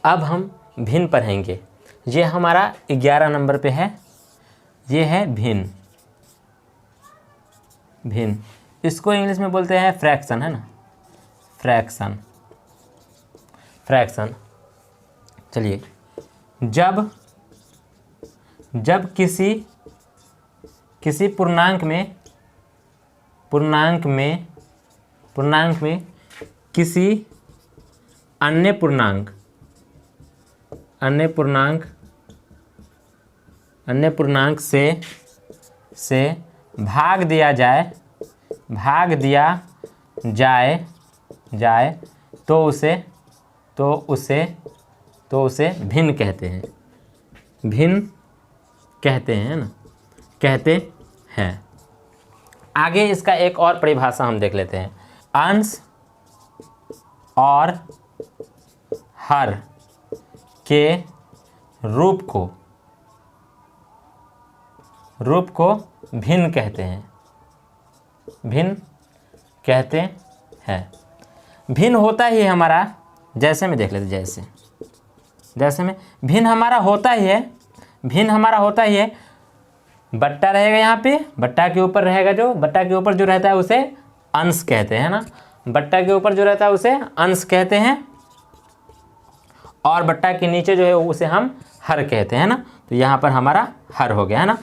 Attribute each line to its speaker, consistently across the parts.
Speaker 1: अब हम भिन्न पढ़ेंगे। ये हमारा 11 नंबर पे है, ये है भिन्न। भिन्न इसको इंग्लिश में बोलते हैं फ्रैक्शन, है ना, फ्रैक्शन। फ्रैक्शन चलिए, जब किसी पूर्णांक में किसी अन्य पूर्णांक से भाग दिया जाए तो उसे भिन्न कहते हैं। भिन्न कहते हैं ना, कहते हैं। आगे इसका एक और परिभाषा हम देख लेते हैं। अंश और हर के रूप को भिन्न कहते हैं। भिन्न कहते हैं। भिन्न होता ही हमारा, जैसे में देख लेते, जैसे में भिन्न हमारा होता ही है। भिन्न हमारा होता ही है, बट्टा रहेगा यहाँ पे, बट्टा के ऊपर रहेगा बट्टा के ऊपर जो रहता है उसे अंश कहते हैं ना। बट्टा के ऊपर जो रहता है उसे अंश कहते हैं, और बट्टा के नीचे जो है उसे हम हर कहते हैं ना। तो यहाँ पर हमारा हर हो गया, है ना।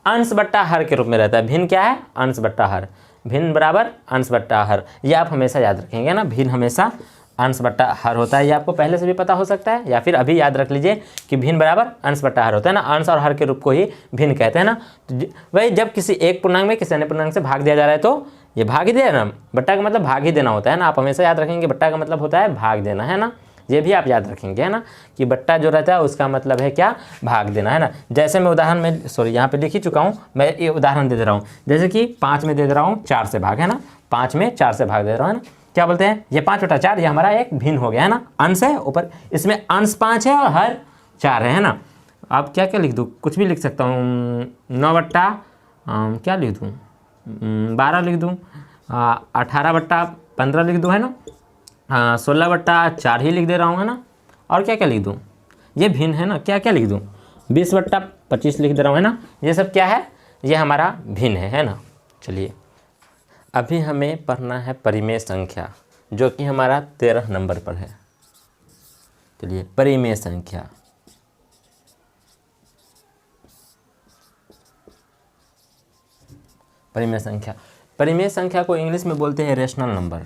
Speaker 1: अंश बट्टा हर के रूप में रहता है। भिन्न क्या है? अंश बट्टा हर। भिन्न बराबर अंश बट्टा हर, ये आप हमेशा याद रखेंगे ना। भिन्न हमेशा अंश बट्टा हर होता है। ये आपको पहले से भी पता हो सकता है, या फिर अभी याद रख लीजिए कि भिन्न बराबर अंश बट्टा हर होता है ना। अंश और हर के रूप को ही भिन्न कहते हैं ना। तो वही जब किसी एक पूर्णांक में किसी अन्य पूर्णांक से भाग दिया जा रहा है तो ये भाग ही देना। बट्टा का मतलब भाग ही देना होता है ना। आप हमेशा याद रखेंगे बट्टा का मतलब होता है भाग देना, है ना। ये भी आप याद रखेंगे, है ना, कि बट्टा जो रहता है उसका मतलब है क्या? भाग देना, है ना। जैसे मैं उदाहरण में यहाँ पे लिख ही चुका हूँ, मैं ये उदाहरण दे दे रहा हूँ। जैसे कि 5 में दे दे रहा हूँ 4 से भाग, है ना। 5 में 4 से भाग दे रहा हूँ, है ना। क्या बोलते हैं? ये 5/4 ये हमारा एक भिन्न हो गया, है ना। अंश है ऊपर, इसमें अंश 5 है और हर 4 है ना। अब क्या क्या लिख दूँ? कुछ भी लिख सकता हूँ। 9 क्या लिख दूँ? 12 लिख दूँ, 18/15 लिख दूँ, है ना। 16/4 ही लिख दे रहा हूँ, है ना। और क्या क्या लिख दूँ? ये भिन्न है ना। क्या क्या लिख दूँ? 20/25 लिख दे रहा हूँ, है ना। ये सब क्या है? ये हमारा भिन्न है ना। चलिए, अभी हमें पढ़ना है परिमेय संख्या, जो कि हमारा 13 नंबर पर है। चलिए, परिमेय संख्या। परिमेय संख्या, परिमेय संख्या को इंग्लिश में बोलते हैं रेशनल नंबर।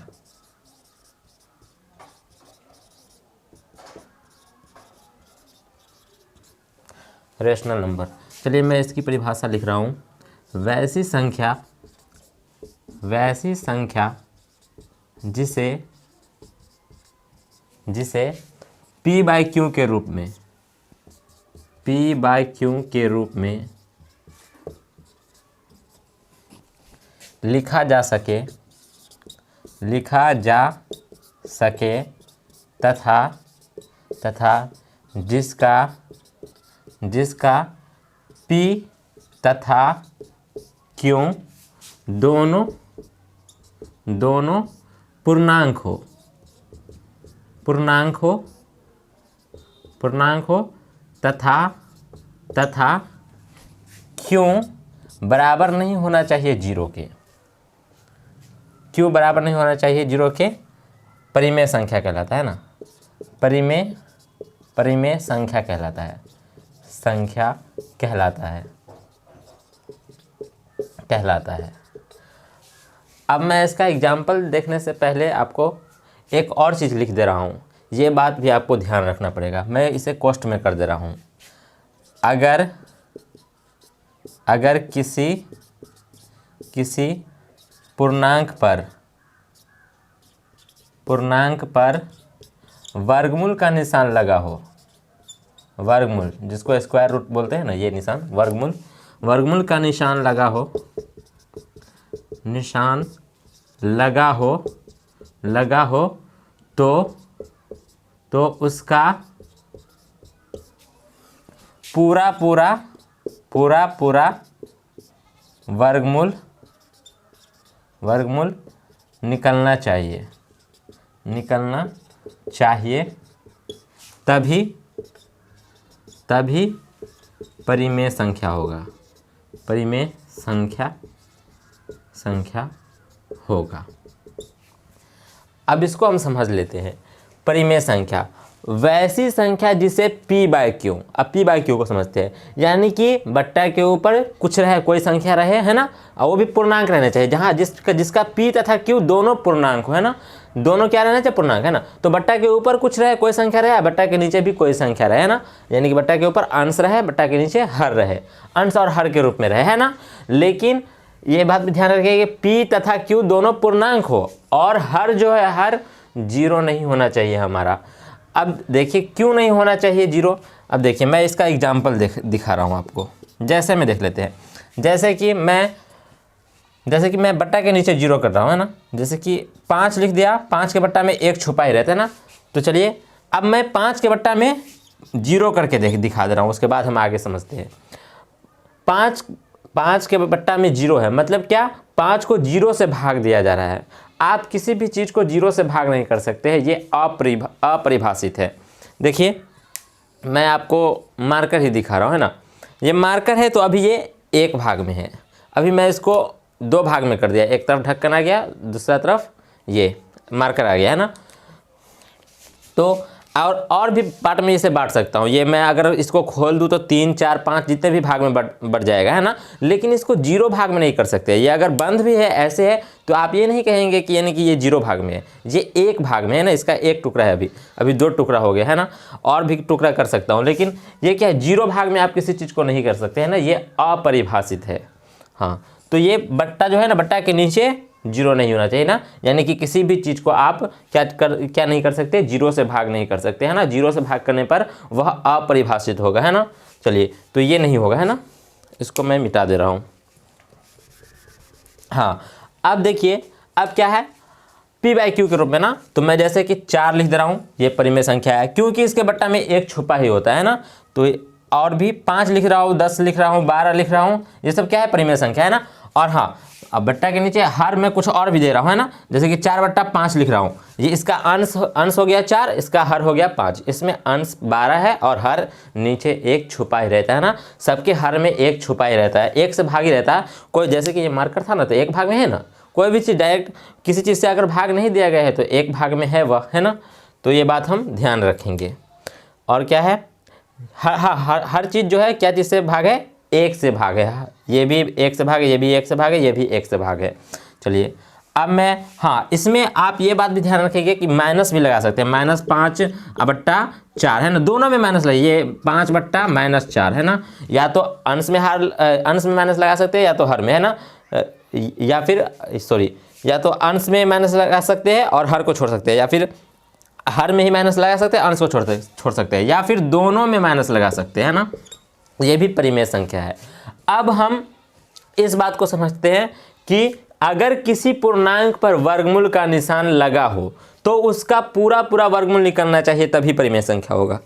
Speaker 1: Rational number. चलिए, मैं इसकी परिभाषा लिख रहा हूँ। वैसी संख्या जिसे p/q के रूप में लिखा जा सके तथा जिसका p तथा q दोनों पूर्णांक हो तथा q बराबर नहीं होना चाहिए 0 के। q बराबर नहीं होना चाहिए 0 के, परिमेय संख्या कहलाता है ना। परिमेय संख्या कहलाता है। कहलाता है। अब मैं इसका एग्जाम्पल देखने से पहले आपको एक और चीज़ लिख दे रहा हूँ। ये बात भी आपको ध्यान रखना पड़ेगा। मैं इसे कोष्ठ में कर दे रहा हूँ। अगर किसी पूर्णांक पर वर्गमूल का निशान लगा हो, वर्गमूल जिसको स्क्वायर रूट बोलते हैं ना, ये निशान वर्गमूल का निशान लगा हो तो उसका पूरा वर्गमूल निकलना चाहिए तभी परिमेय संख्या होगा, परिमेय संख्या होगा। अब इसको हम समझ लेते हैं। परिमेय संख्या वैसी संख्या जिसे p/q, अब p/q को समझते हैं, यानी कि बट्टा के ऊपर कुछ रहे, कोई संख्या रहे, है ना, और वो भी पूर्णांक रहना चाहिए, जहाँ जिसका p तथा q दोनों पूर्णांक हो, है ना, दोनों क्या रहना चाहिए, पूर्णांक, है ना। तो बट्टा के ऊपर कुछ रहे, कोई संख्या रहे, बट्टा के नीचे भी कोई संख्या रहे, है ना, यानी कि बट्टा के ऊपर अंश रहे, बट्टा के नीचे हर रहे, अंश और हर के रूप में रहे, है ना। लेकिन ये बात भी ध्यान रखिए कि p तथा q दोनों पूर्णांक हो और हर जो है, हर 0 नहीं होना चाहिए हमारा। अब देखिए क्यों नहीं होना चाहिए 0। अब देखिए मैं इसका एग्जाम्पल दिखा रहा हूँ आपको। जैसे में देख लेते हैं, जैसे कि मैं बट्टा के नीचे 0 कर रहा हूँ, है ना। जैसे कि 5 लिख दिया, 5 के बट्टा में 1 छुपा ही रहता है ना। तो चलिए अब मैं 5 के बट्टा में 0 करके दिखा दे रहा हूँ, उसके बाद हम आगे समझते हैं। 5 के बट्टा में 0 है, मतलब क्या, 5 को 0 से भाग दिया जा रहा है। आप किसी भी चीज़ को 0 से भाग नहीं कर सकते हैं, ये अपरिभाषित है। देखिए मैं आपको मार्कर ही दिखा रहा हूँ, है ना। ये मार्कर है तो अभी ये 1 भाग में है, अभी मैं इसको 2 भाग में कर दिया, एक तरफ ढक्कन आ गया, दूसरा तरफ ये मार्कर आ गया, है ना। तो और भी पार्ट में इसे बांट सकता हूँ। ये मैं अगर इसको खोल दूँ तो 3, 4, 5 जितने भी भाग में बढ़ जाएगा, है ना। लेकिन इसको 0 भाग में नहीं कर सकते। ये अगर बंद भी है, ऐसे है, तो आप ये नहीं कहेंगे कि यानी कि ये 0 भाग में है, ये 1 भाग में है ना। इसका 1 टुकड़ा है, अभी 2 टुकड़ा हो गया, है ना। और भी टुकड़ा कर सकता हूँ, लेकिन ये क्या है, 0 भाग में आप किसी चीज़ को नहीं कर सकते, है ना। ये अपरिभाषित है। हाँ, तो ये बट्टा जो है ना, बट्टा के नीचे 0 नहीं होना चाहिए ना, यानी कि किसी भी चीज़ को आप क्या नहीं कर सकते, 0 से भाग नहीं कर सकते, है ना। 0 से भाग करने पर वह अपरिभाषित होगा, है ना। चलिए तो ये नहीं होगा, है ना, इसको मैं मिटा दे रहा हूँ। हाँ, अब देखिए अब क्या है, p/q के रूप में ना, तो मैं जैसे कि 4 लिख दे रहा हूँ, ये परिमेय संख्या है, क्योंकि इसके बट्टा में 1 छुपा ही होता है ना। तो और भी 5 लिख रहा हूँ, 10 लिख रहा हूँ, 12 लिख रहा हूँ, ये सब क्या है, परिमेय संख्या, है ना। और हाँ, अब बट्टा के नीचे हर में कुछ और भी दे रहा हूँ, है ना। जैसे कि 4/5 लिख रहा हूँ, ये इसका अंश हो गया 4, इसका हर हो गया 5, इसमें अंश 12 है और हर नीचे 1 छुपा ही रहता है ना। सबके हर में 1 छुपा ही रहता है, 1 से भाग ही रहता है। कोई जैसे कि ये मार्कर था ना, तो 1 भाग में है ना। कोई भी चीज़ डायरेक्ट किसी चीज़ से अगर भाग नहीं दिया गया है तो 1 भाग में है वह, है ना। तो ये बात हम ध्यान रखेंगे। और क्या है, हर चीज़ जो है क्या चीज़ से भाग है, 1 से भाग है। ये भी 1 से भाग है, ये भी 1 से भाग है, ये भी 1 से भाग है। चलिए अब मैं, हाँ, इसमें आप ये बात भी ध्यान रखेंगे कि माइनस भी लगा सकते हैं, -5/4, है ना। दोनों में माइनस लगे, ये 5/-4 है ना। या तो अंश में माइनस लगा सकते हैं, या तो हर में, है ना। या फिर या तो अंश में माइनस लगा सकते हैं और हर को छोड़ सकते हैं, या फिर हर में ही माइनस लगा सकते हैं, अंश को छोड़ सकते हैं, या फिर दोनों में माइनस लगा सकते हैं, है ना। ये भी परिमेय संख्या है। अब हम इस बात को समझते हैं कि अगर किसी पूर्णांक पर वर्गमूल का निशान लगा हो तो उसका पूरा वर्गमूल निकलना चाहिए, तभी परिमेय संख्या होगा।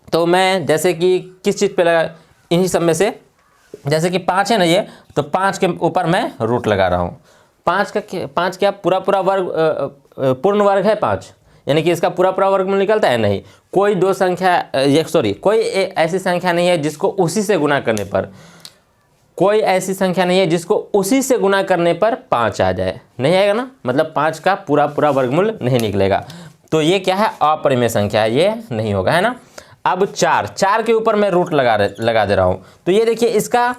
Speaker 1: तो मैं जैसे कि किस चीज़ पे लगा, इन्हीं सब में से, जैसे कि 5 है ना ये, तो 5 के ऊपर मैं रूट लगा रहा हूँ। 5 क्या पूरा वर्ग, पूर्ण वर्ग है 5, यानी कि इसका पूरा वर्गमूल निकलता है नहीं। कोई कोई ऐसी संख्या नहीं है जिसको उसी से गुना करने पर, कोई ऐसी संख्या नहीं है जिसको उसी से गुना करने पर 5 आ जाए, नहीं आएगा ना। मतलब 5 का पूरा वर्गमूल नहीं निकलेगा। तो ये क्या है, अपरिमेय संख्या है, ये नहीं होगा, है ना। अब 4 के ऊपर मैं रूट लगा दे रहा हूँ, तो ये देखिए इसका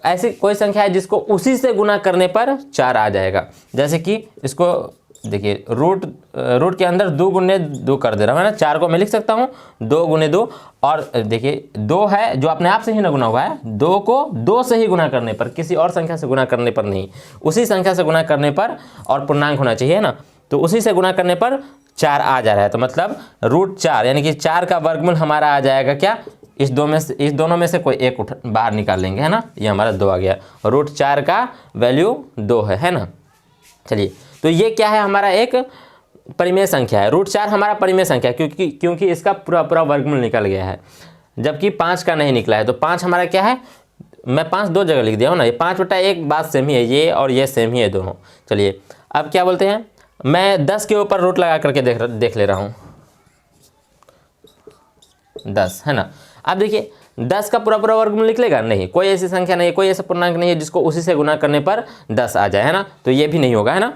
Speaker 1: ऐसी कोई संख्या है जिसको उसी से गुना करने पर 4 आ जाएगा। जैसे कि इसको देखिए, रूट के अंदर 2 × 2 कर दे रहा हूँ, है ना। 4 को मैं लिख सकता हूँ 2 × 2, और देखिए 2 है जो अपने आप से ही ना गुना हुआ है, 2 को 2 से ही गुना करने पर, किसी और संख्या से गुना करने पर नहीं, उसी संख्या से गुना करने पर, और पूर्णांक होना चाहिए ना, तो उसी से गुना करने पर 4 आ जा रहा है। तो मतलब √4 यानी कि 4 का वर्गमूल हमारा आ जाएगा क्या, इस दोनों में से कोई एक बाहर निकाल लेंगे, है ना। ये हमारा 2 आ गया, √4 का वैल्यू 2 है ना। चलिए, तो ये क्या है, हमारा एक परिमेय संख्या है। √4 हमारा परिमेय संख्या है, क्योंकि इसका पूरा वर्गमूल निकल गया है, जबकि 5 का नहीं निकला है। तो 5 हमारा क्या है, मैं 5 2 जगह लिख दिया हूँ ना, ये 5/1 बात सेम ही है, ये और ये सेम ही है दोनों। चलिए अब क्या बोलते हैं, मैं 10 के ऊपर रूट लगा करके देख ले रहा हूँ। 10 है ना। अब देखिए 10 का पूरा पूरा वर्गमूल निकलेगा नहीं, कोई ऐसी संख्या नहीं है, कोई ऐसा पूर्णांक नहीं है जिसको उसी से गुना करने पर 10 आ जाए, है ना, तो ये भी नहीं होगा, है ना।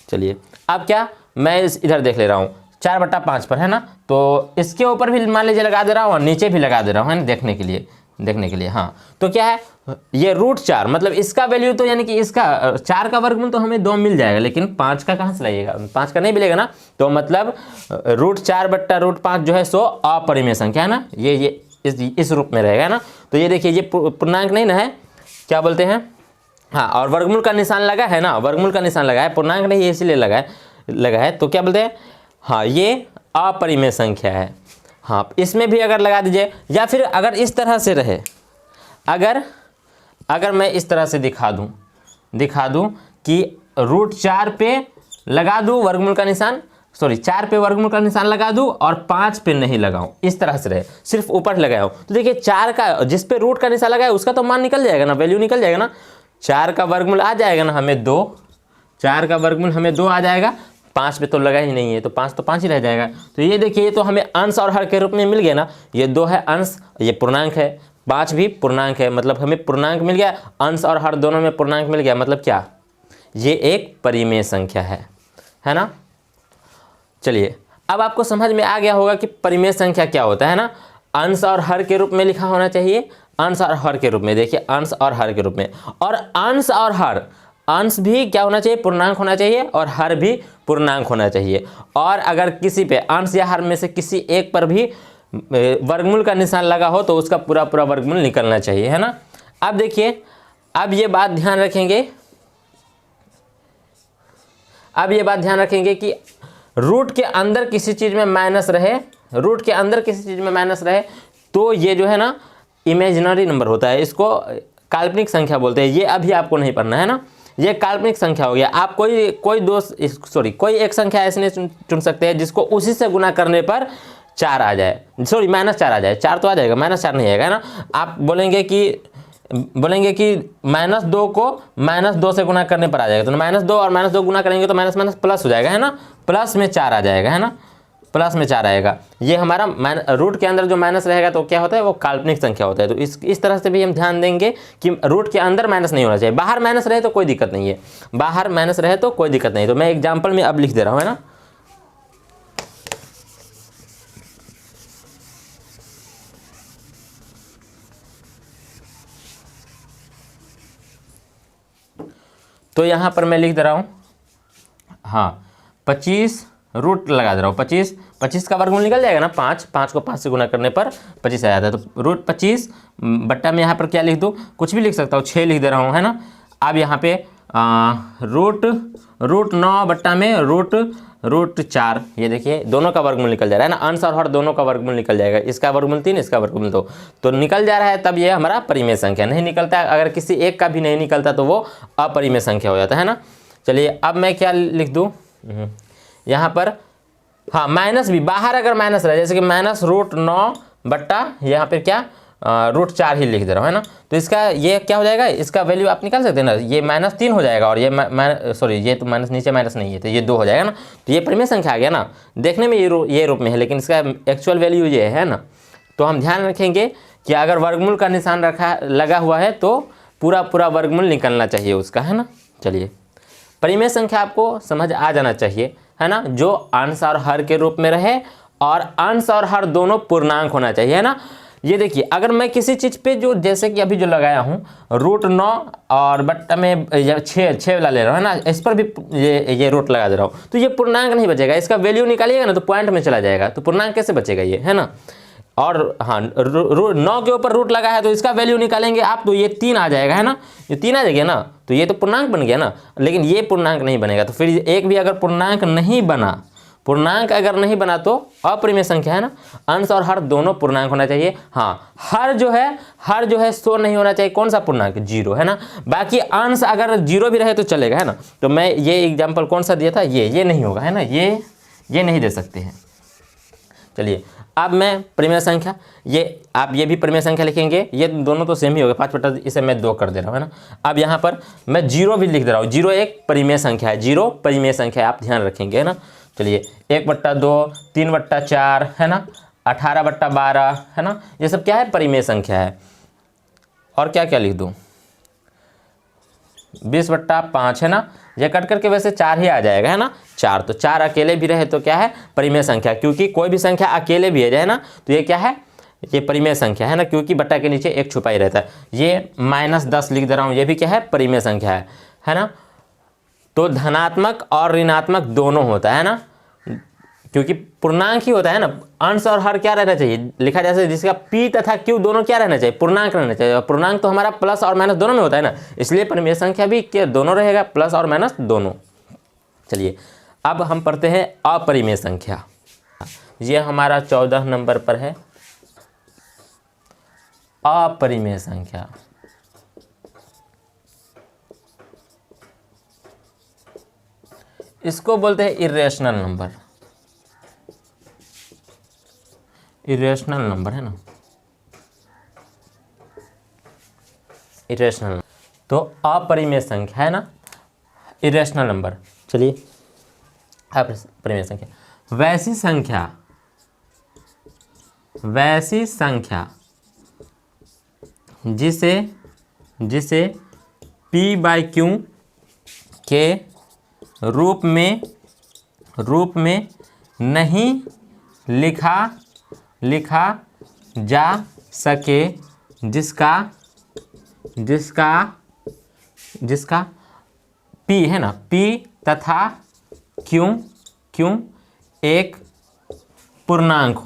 Speaker 1: चलिए अब क्या, मैं इधर देख ले रहा हूँ 4/5 पर, है ना, तो इसके ऊपर भी मान लीजिए लगा दे रहा हूँ और नीचे भी लगा दे रहा हूँ, है ना, देखने के लिए। हाँ तो क्या है, ये √4 मतलब इसका वैल्यू तो यानी कि इसका 4 का वर्गमूल तो हमें 2 मिल जाएगा, लेकिन 5 का कहाँ से लाइएगा, 5 का नहीं मिलेगा ना, तो मतलब √4/√5 जो है सो अपरिमेय संख्या है ना, ये इस रूप में रहेगा ना। तो ये देखिए ये पूर्णांक नहीं ना है, क्या बोलते हैं, हाँ, और वर्गमूल का निशान लगा है ना, वर्गमूल का निशान लगा है, पूर्णांक नहीं इसीलिए लगा है, तो क्या बोलते हैं, हाँ ये अपरिमेय संख्या है। हाँ इसमें भी अगर लगा दीजिए, या फिर अगर इस तरह से रहे, अगर मैं इस तरह से दिखा दूं कि √4 पे लगा दूं वर्गमूल का निशान, 4 पे वर्गमूल का निशान लगा दूं और 5 पे नहीं लगाऊं, इस तरह से रहे, सिर्फ ऊपर लगाऊं, तो देखिए 4 का जिस पे रूट का निशान लगा है उसका तो मान निकल जाएगा ना, वैल्यू निकल जाएगा ना, 4 का वर्गमूल आ जाएगा ना हमें 2, 4 का वर्गमूल हमें 2 आ जाएगा, 5 पे तो लगा ही नहीं है, तो 5 तो 5 ही रह जाएगा। तो ये देखिए ये तो हमें अंश और हर के रूप में मिल गया ना, ये 2 है अंश, ये पूर्णांक है, 5 भी पूर्णांक है, मतलब हमें पूर्णांक मिल गया, अंश और हर दोनों में पूर्णांक मिल गया, मतलब क्या, ये एक परिमेय संख्या है ना। चलिए अब आपको समझ में आ गया होगा कि परिमेय संख्या क्या होता है ना, अंश और हर के रूप में लिखा होना चाहिए, अंश और हर के रूप में, देखिए अंश और हर के रूप में, और अंश और हर, अंश भी क्या होना चाहिए, पूर्णांक होना चाहिए, और हर भी पूर्णांक होना चाहिए, और अगर किसी पे अंश या हर में से किसी एक पर भी वर्गमूल का निशान लगा हो तो उसका पूरा पूरा वर्गमूल निकलना चाहिए, है ना। अब देखिए, अब ये बात ध्यान रखेंगे कि रूट के अंदर किसी चीज़ में माइनस रहे, तो ये जो है ना इमेजिनरी नंबर होता है, इसको काल्पनिक संख्या बोलते हैं, ये अभी आपको नहीं पढ़ना है ना, ये काल्पनिक संख्या हो गया। आप कोई एक संख्या ऐसे नहीं चुन सकते हैं जिसको उसी से गुना करने पर 4 आ जाए, -4 आ जाए, 4 तो आ जाएगा, -4 नहीं आएगा, है ना। आप बोलेंगे कि -2 को -2 से गुना करने पर आ जाएगा, तो -2 और -2 गुना करेंगे तो माइनस प्लस हो जाएगा, है ना, प्लस में 4 आ जाएगा, है ना, प्लस में 4 आएगा। ये हमारा रूट के अंदर जो माइनस रहेगा तो क्या होता है, वो काल्पनिक संख्या होता है। तो इस तरह से भी हम ध्यान देंगे कि रूट के अंदर माइनस नहीं होना चाहिए, बाहर माइनस रहे तो कोई दिक्कत नहीं है, तो मैं एग्जाम्पल में अब लिख दे रहा हूँ, है ना। तो यहाँ पर मैं लिख दे रहा हूँ, हाँ 25 रूट लगा दे रहा हूँ, 25 का वर्गमूल निकल जाएगा ना, 5 को 5 से गुना करने पर 25 आ जाता है, तो √25 बट्टा में यहाँ पर क्या लिख दूँ, कुछ भी लिख सकता हूँ, 6 लिख दे रहा हूँ, है ना। अब यहाँ पे √9 बट्टा में √4, ये देखिए दोनों का वर्गमूल निकल जा रहा है ना, अंश और हर दोनों का वर्गमूल निकल जाएगा, इसका वर्गमूल 3, इसका वर्गमूल 2, तो निकल जा रहा है, तब ये हमारा परिमेय संख्या। नहीं निकलता है, अगर किसी एक का भी नहीं निकलता तो वो अपरिमेय संख्या हो जाता है ना। चलिए अब मैं क्या लिख दूँ यहाँ पर, हाँ माइनस भी, बाहर अगर माइनस रहे, जैसे कि -√9 बट्टा यहाँ पे क्या √4 ही लिख दे रहा हूँ, है ना। तो इसका ये क्या हो जाएगा, इसका वैल्यू आप निकाल सकते हैं ना, ये -3 हो जाएगा, और ये ये तो माइनस, नीचे माइनस नहीं है तो ये 2 हो जाएगा ना, तो ये परिमेय संख्या आ गया ना। देखने में ये रूप में है, लेकिन इसका एक्चुअल वैल्यू ये है ना। तो हम ध्यान रखेंगे कि अगर वर्गमूल का निशान लगा हुआ है तो पूरा पूरा वर्गमूल निकलना चाहिए उसका, है ना। चलिए परिमेय संख्या आपको समझ आ जाना चाहिए, है ना, जो अंश और हर के रूप में रहे और अंश और हर दोनों पूर्णांक होना चाहिए, है ना। ये देखिए अगर मैं किसी चीज़ पे जो, जैसे कि अभी जो लगाया हूँ √9 और बट्टा में 6 वाला ले रहा हूँ, है ना, इस पर भी ये रूट लगा दे रहा हूँ, तो ये पूर्णांक नहीं बचेगा, इसका वैल्यू निकालिएगा ना तो पॉइंट में चला जाएगा, तो पूर्णांक कैसे बचेगा ये, है ना। और हाँ 9 के ऊपर रूट लगा है तो इसका वैल्यू निकालेंगे आप, तो ये 3 आ जाएगा, है ना, ये 3 आ जाएगा ना, तो ये तो पूर्णांक बन गया ना, लेकिन ये पूर्णांक नहीं बनेगा। तो फिर एक भी अगर पूर्णांक अगर नहीं बना तो अपरिमेय संख्या, है ना। अंश और हर दोनों पूर्णांक होना चाहिए। हाँ हर जो है सो नहीं होना चाहिए, कौन सा पूर्णांक, 0, है ना। बाकी अंश अगर 0 भी रहे तो चलेगा, है ना। तो मैं ये एग्जाम्पल कौन सा दिया था, ये नहीं होगा, है ना, ये नहीं दे सकते हैं। चलिए अब मैं परिमेय संख्या, आप ये भी परिमेय संख्या लिखेंगे, ये दोनों तो सेम ही हो गए, 5 इसे मैं 2 कर दे रहा हूँ, है ना। अब यहाँ पर मैं 0 भी लिख दे रहा हूँ, 0 एक परिमेय संख्या है, 0 परिमेय संख्या है, आप ध्यान रखेंगे, है ना। चलिए 1/2, 3/4, है ना, 18/12 है ना, ये सब क्या है, परिमेय संख्या है। और क्या क्या लिख दूँ, 20/5 है ना, ये कट करके वैसे 4 ही आ जाएगा है ना, 4, तो 4 अकेले भी रहे तो क्या है, परिमेय संख्या, क्योंकि कोई भी संख्या अकेले भी है ना तो ये क्या है, ये परिमेय संख्या है ना, क्योंकि बट्टा के नीचे एक छुपा ही रहता है। ये -10 लिख दे रहा हूँ, ये भी क्या है, परिमेय संख्या है ना। तो धनात्मक और ऋणात्मक दोनों होता है ना, क्योंकि पूर्णांक ही होता है ना। अंश और हर क्या रहना चाहिए, लिखा जैसे जिसका p तथा q दोनों क्या रहना चाहिए, पूर्णांक रहना चाहिए। और पूर्णांक तो हमारा प्लस और माइनस दोनों में होता है ना, इसलिए परिमेय संख्या भी क्या दोनों रहेगा, प्लस और माइनस दोनों। चलिए अब हम पढ़ते हैं अपरिमेय संख्या। ये हमारा 14 नंबर पर है, अपरिमेय संख्या। इसको बोलते हैं इरेशनल नंबर, इरेशनल नंबर है ना, इरेशनल। तो अपरिमेय संख्या है ना, इरेशनल नंबर। चलिए अपरिमेय संख्या, वैसी संख्या, वैसी संख्या जिसे p/q के रूप में नहीं लिखा जा सके, जिसका p है ना, p तथा q एक पूर्णांक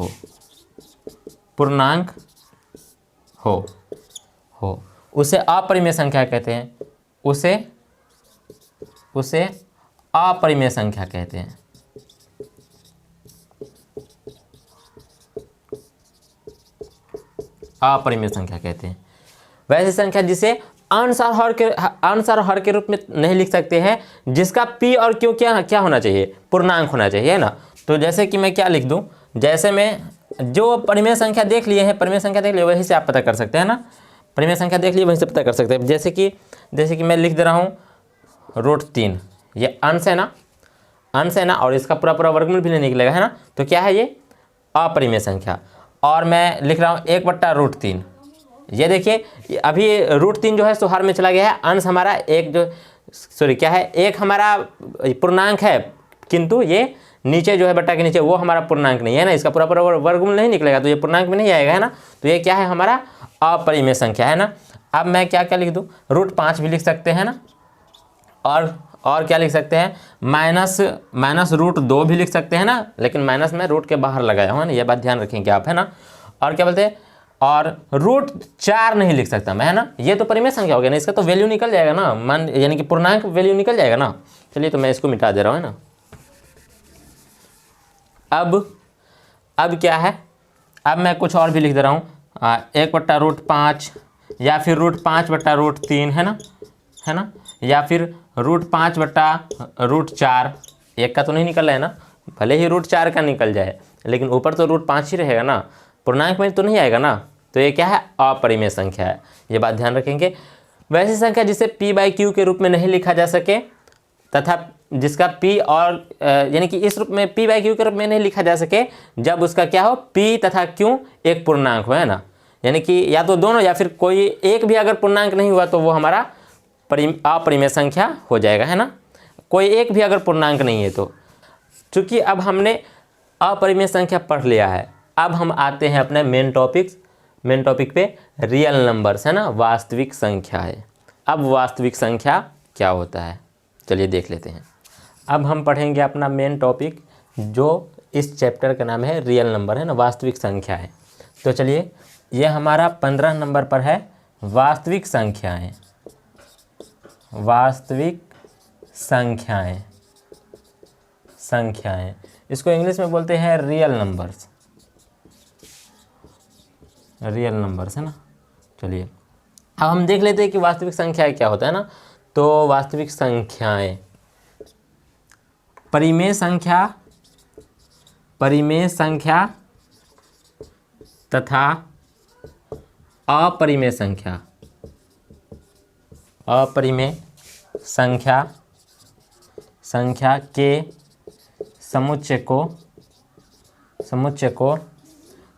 Speaker 1: हो, उसे अपरिमेय संख्या कहते हैं, उसे अपरिमेय संख्या कहते हैं। अपरिमेय संख्या कहते हैं वैसी संख्या जिसे अंश और हर के रूप में नहीं लिख सकते हैं, जिसका p और q क्या होना चाहिए, पूर्णांक होना चाहिए, है ना। तो जैसे कि मैं क्या लिख दूं, जैसे मैं जो परिमेय संख्या देख लिए हैं, परिमेय संख्या देख लिए वहीं से आप पता कर सकते हैं ना, परिमेय संख्या देख लिए वहीं से पता कर सकते हैं। जैसे कि मैं लिख दे रहा हूँ √3, ये अंश है ना, और इसका पूरा वर्गमूल भी नहीं निकलेगा है ना, तो क्या है, ये अपरिमेय संख्या। और मैं लिख रहा हूँ 1/√3, ये देखिए अभी √3 जो है सो हर में चला गया है, अंश हमारा एक जो क्या है, एक हमारा पूर्णांक है, किंतु ये नीचे जो है बट्टा के नीचे वो हमारा पूर्णांक नहीं है ना, इसका पूरा वर्गमूल नहीं निकलेगा तो ये पूर्णांक में नहीं आएगा है ना, तो ये क्या है, हमारा अपरिमेय संख्या है ना। अब मैं क्या क्या लिख दूँ, √5 भी लिख सकते हैं ना, और क्या लिख सकते हैं, -√2 भी लिख सकते हैं ना, लेकिन माइनस में रूट के बाहर लगाया हुआ ना, ये बात ध्यान रखेंगे आप है ना। और क्या बोलते हैं, और √4 नहीं लिख सकता मैं है ना, ये तो परिमेय संख्या हो गया ना, इसका तो वैल्यू निकल जाएगा ना, मान यानी कि पूर्णांक वैल्यू निकल जाएगा ना। चलिए तो मैं इसको मिटा दे रहा हूँ है ना। अब क्या है, अब मैं कुछ और भी लिख दे रहा हूँ, 1/√5 या फिर √5/√3 है ना, या फिर √5/√4, एक का तो नहीं निकल रहा है ना, भले ही √4 का निकल जाए लेकिन ऊपर तो √5 ही रहेगा ना, पूर्णांक में तो नहीं आएगा ना, तो ये क्या है, अपरिमेय संख्या है, ये बात ध्यान रखेंगे। वैसी संख्या जिसे p/q के रूप में नहीं लिखा जा सके तथा जिसका p और यानी कि इस रूप में p/q के रूप में नहीं लिखा जा सके जब उसका क्या हो, p तथा q एक पूर्णांक हो है ना, यानी कि या तो दोनों या फिर कोई एक भी अगर पूर्णांक नहीं हुआ तो वो हमारा अपरिमेय संख्या हो जाएगा है ना, कोई एक भी अगर पूर्णांक नहीं है तो। चूँकि अब हमने अपरिमेय संख्या पढ़ लिया है, अब हम आते हैं अपने मेन टॉपिक पे, रियल नंबर्स है ना, वास्तविक संख्या है। अब वास्तविक संख्या क्या होता है, चलिए देख लेते हैं। अब हम पढ़ेंगे अपना मेन टॉपिक, जो इस चैप्टर का नाम है रियल नंबर है ना, वास्तविक संख्या है। तो चलिए ये हमारा 15 नंबर पर है, वास्तविक संख्याएं, वास्तविक संख्याएं, इसको इंग्लिश में बोलते हैं रियल नंबर्स है ना। चलिए अब हम देख लेते हैं कि वास्तविक संख्याएं क्या होता है ना। तो वास्तविक संख्याएं, परिमेय संख्या तथा अपरिमेय संख्या के समुच्चय को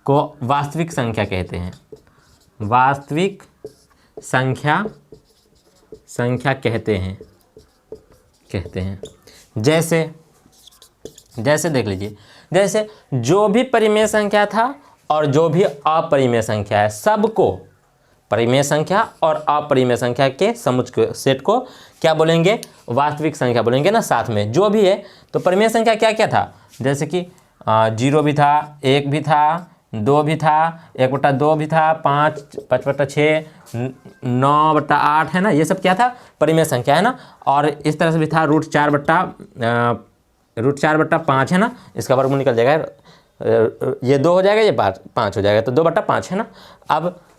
Speaker 1: को वास्तविक संख्या कहते हैं। वास्तविक संख्या कहते हैं। जैसे देख लीजिए, जैसे जो भी परिमेय संख्या था और जो भी अपरिमेय संख्या है, सबको परिमेय संख्या और अपरिमेय संख्या के समुच्चय सेट को क्या बोलेंगे? वास्तविक संख्या बोलेंगे ना साथ में, जो भी है। तो परिमेय संख्या क्या क्या था? जैसे कि 0 भी था, 1 भी था, 2 भी था, 1/2 भी था, 5, 5/6, 9/8 है ना, ये सब क्या था? परिमेय संख्या है ना। और इस तरह से भी था √4/5 है ना, इसका वर्गमूल निकल जाएगा, ये 2 हो जाएगा, ये 5 हो जाएगा, तो 2/5 है ना।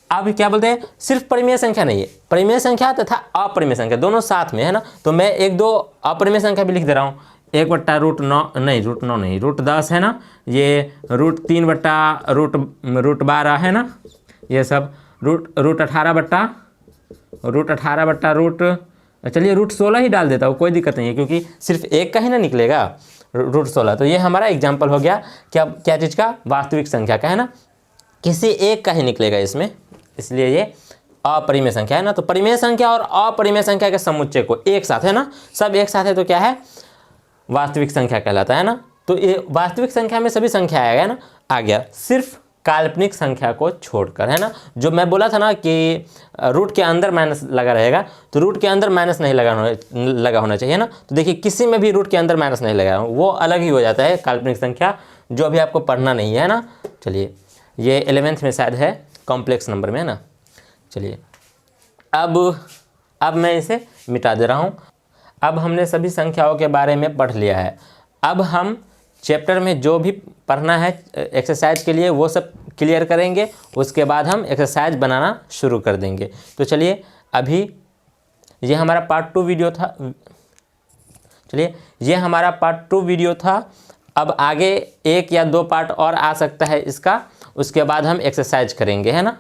Speaker 1: अब क्या बोलते हैं? सिर्फ परिमेय संख्या नहीं है, परिमेय संख्या तथा अपरिमेय संख्या दोनों साथ में है ना। तो मैं 1-2 अपरिमेय संख्या भी लिख दे रहा हूँ। 1/√9 नहीं, √9 नहीं, √10 है ना, ये √3/√12 है ना, ये सब √18 चलिए √16 ही डाल देता हूँ, कोई दिक्कत नहीं है, क्योंकि सिर्फ एक का ही ना निकलेगा √16। तो ये हमारा एग्जाम्पल हो गया क्या चीज़ का? वास्तविक संख्या का है ना, किसी एक का ही निकलेगा इसमें, इसलिए ये अपरिमेय संख्या है ना। तो परिमेय संख्या और अपरिमेय संख्या के समुच्चय को एक साथ है ना, सब एक साथ है तो क्या है? वास्तविक संख्या कहलाता है ना। तो ये वास्तविक संख्या में सभी संख्या आएगा ना, आ गया, सिर्फ काल्पनिक संख्या को छोड़कर है ना। जो मैं बोला था ना कि रूट के अंदर माइनस लगा रहेगा, तो रूट के अंदर माइनस नहीं लगा होना चाहिए ना। तो देखिए किसी में भी रूट के अंदर माइनस नहीं लगा, वो अलग ही हो जाता है काल्पनिक संख्या, जो अभी आपको पढ़ना नहीं है ना। चलिए ये 11th में शायद है, कॉम्प्लेक्स नंबर में है ना। चलिए अब मैं इसे मिटा दे रहा हूँ। अब हमने सभी संख्याओं के बारे में पढ़ लिया है। अब हम चैप्टर में जो भी पढ़ना है एक्सरसाइज के लिए वो सब क्लियर करेंगे, उसके बाद हम एक्सरसाइज बनाना शुरू कर देंगे। तो चलिए अभी ये हमारा पार्ट 2 वीडियो था। चलिए ये हमारा पार्ट 2 वीडियो था। अब आगे 1 या 2 पार्ट और आ सकता है इसका, उसके बाद हम एक्सरसाइज करेंगे है ना।